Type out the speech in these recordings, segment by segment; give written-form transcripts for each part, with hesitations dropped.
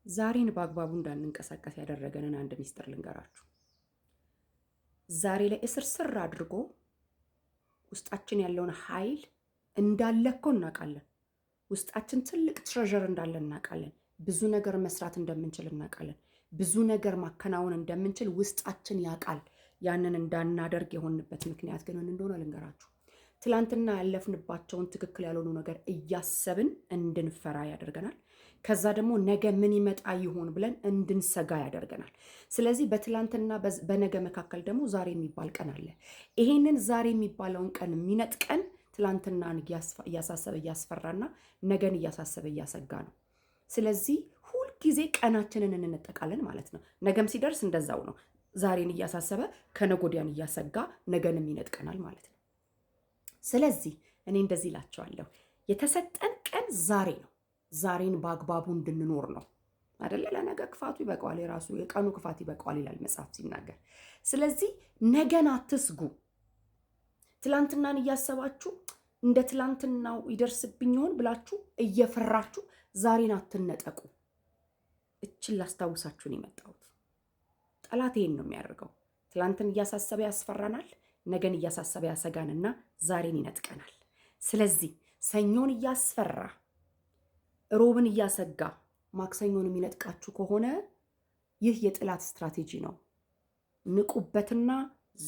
ዛሬን በአግባቡ እንዳንንቀሳቀስ ያደረገንን አንድ ሚስጥር ልንገራችሁ። ዛሬ ላይ እስርስር አድርጎ ውስጣችን ያለውን ኃይል እንዳለ እኮ እናውቃለን። ውስጣችን ትልቅ ትሬዠር እንዳለ እናውቃለን። ብዙ ነገር መስራት እንደምንችል እናውቃለን። ብዙ ነገር ማከናወን እንደምንችል ውስጣችን ያውቃል። ያንን እንዳናደርግ የሆንበት ምክንያት ግን ምን እንደሆነ ልንገራችሁ። ትላንትና ያለፍንባቸውን ትክክል ያልሆኑ ነገር እያሰብን እንድንፈራ ያደርገናል። ከዛ ደግሞ ነገ ምን ይመጣ ይሆን ብለን እንድንሰጋ ያደርገናል። ስለዚህ በትላንትና በነገ መካከል ደግሞ ዛሬ የሚባል ቀን አለ። ይሄንን ዛሬ የሚባለውን ቀን የሚነጥቀን ትላንትናን እያሳሰበ እያስፈራና ነገን እያሳሰበ እያሰጋ ነው። ስለዚህ ሁልጊዜ ቀናችንን እንነጠቃለን ማለት ነው። ነገም ሲደርስ እንደዛው ነው። ዛሬን እያሳሰበ ከነጎዲያን እያሰጋ ነገንም ይነጥቀናል ማለት ነው። ስለዚህ እኔ እንደዚህ እላቸዋለሁ፣ የተሰጠን ቀን ዛሬ ነው። ዛሬን በአግባቡ እንድንኖር ነው አይደለ? ለነገ ክፋቱ ይበቃዋል፣ የራሱ የቀኑ ክፋት ይበቃዋል ይላል መጽሐፍ ሲናገር። ስለዚህ ነገን አትስጉ። ትላንትናን እያሰባችሁ እንደ ትላንትናው ይደርስብኝ ይሆን ብላችሁ እየፈራችሁ ዛሬን አትነጠቁ። እችን ላስታውሳችሁ ነው የመጣሁት። ጠላት ይሄን ነው የሚያደርገው። ትላንትን እያሳሰበ ያስፈራናል፣ ነገን እያሳሰበ ያሰጋንና ዛሬን ይነጥቀናል። ስለዚህ ሰኞን እያስፈራ ሮብን እያሰጋ ማክሰኞን የሚነጥቃችሁ ከሆነ ይህ የጠላት ስትራቴጂ ነው። ንቁበትና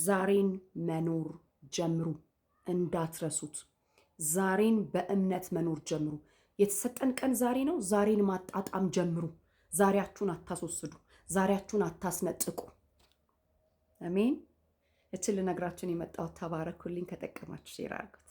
ዛሬን መኖር ጀምሩ። እንዳትረሱት። ዛሬን በእምነት መኖር ጀምሩ። የተሰጠን ቀን ዛሬ ነው። ዛሬን ማጣጣም ጀምሩ። ዛሬያችሁን አታስወስዱ። ዛሬያችሁን አታስነጥቁ። አሜን። እችን ልነግራችሁን የመጣሁት። ተባረኩልኝ። ከጠቀማችሁ ሼር አድርጉት።